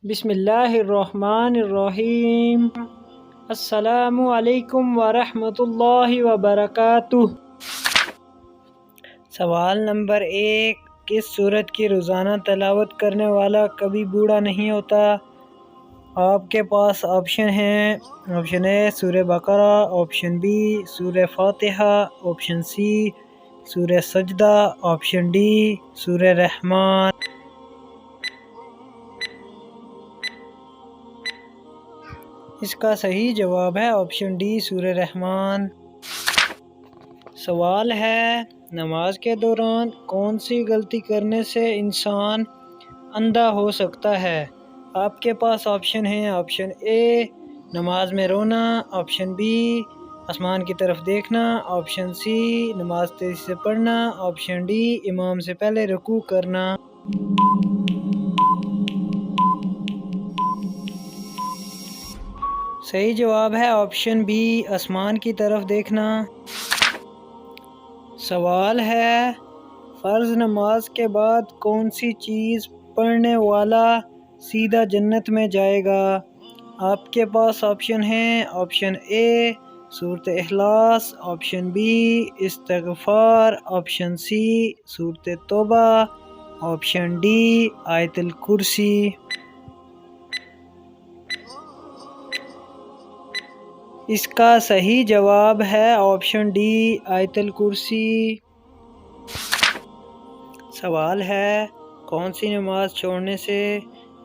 بسم اللہ الرحمن الرحیم۔ السلام علیکم ورحمۃ اللہ وبرکاتہ۔ سوال نمبر 1، کس سورت کی روزانہ تلاوت کرنے والا کبھی بوڑھا نہیں ہوتا؟ آپ کے پاس آپشن ہیں۔ آپشن اے سورہ بقرہ، آپشن بی سورہ فاتحہ، آپشن سی سورہ سجدہ، آپشن ڈی سورہ رحمان۔ اس کا صحیح جواب ہے آپشن ڈی سورہ رحمان۔ سوال ہے، نماز کے دوران کون سی غلطی کرنے سے انسان اندھا ہو سکتا ہے؟ آپ کے پاس آپشن ہیں۔ آپشن اے نماز میں رونا، آپشن بی آسمان کی طرف دیکھنا، آپشن سی نماز تیزی سے پڑھنا، آپشن ڈی امام سے پہلے رکوع کرنا۔ صحیح جواب ہے آپشن بی آسمان کی طرف دیکھنا۔ سوال ہے، فرض نماز کے بعد کون سی چیز پڑھنے والا سیدھا جنت میں جائے گا؟ آپ کے پاس آپشن ہیں۔ آپشن اے سورۃ اخلاص، آپشن بی استغفار، آپشن سی سورۃ توبہ، آپشن ڈی آیت الکرسی۔ اس کا صحیح جواب ہے آپشن ڈی آیت الکرسی۔ سوال ہے، کون سی نماز چھوڑنے سے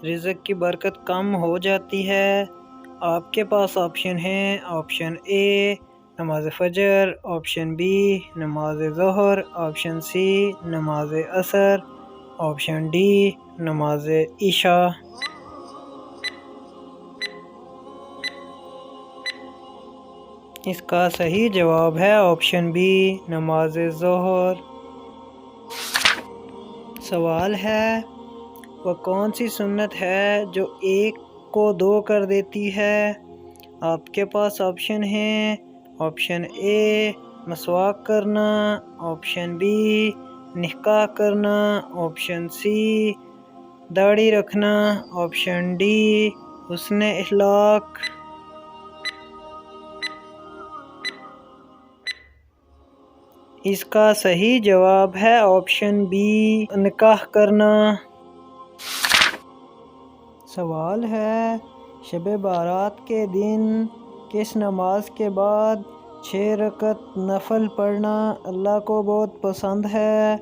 رزق کی برکت کم ہو جاتی ہے؟ آپ کے پاس آپشن ہیں۔ آپشن اے نماز فجر، آپشن بی نماز ظہر، آپشن سی نماز عصر، آپشن ڈی نماز عشاء۔ اس کا صحیح جواب ہے آپشن بی نماز ظہر۔ سوال ہے، وہ کون سی سنت ہے جو ایک کو دو کر دیتی ہے؟ آپ کے پاس آپشن ہیں۔ آپشن اے مسواک کرنا، آپشن بی نکاح کرنا، آپشن سی داڑھی رکھنا، آپشن ڈی حسن اخلاق۔ اس کا صحیح جواب ہے آپشن بی نکاح کرنا۔ سوال ہے، شب بارات کے دن کس نماز کے بعد 6 رکعت نفل پڑھنا اللہ کو بہت پسند ہے؟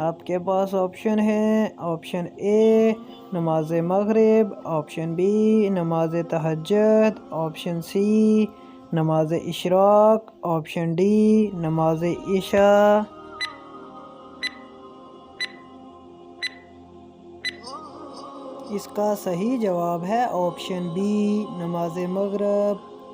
آپ کے پاس آپشن ہیں۔ آپشن اے نماز مغرب، آپشن بی نماز تہجد، آپشن سی نماز اشراق، آپشن ڈی نماز عشاء۔ اس کا صحیح جواب ہے آپشن بی نماز مغرب۔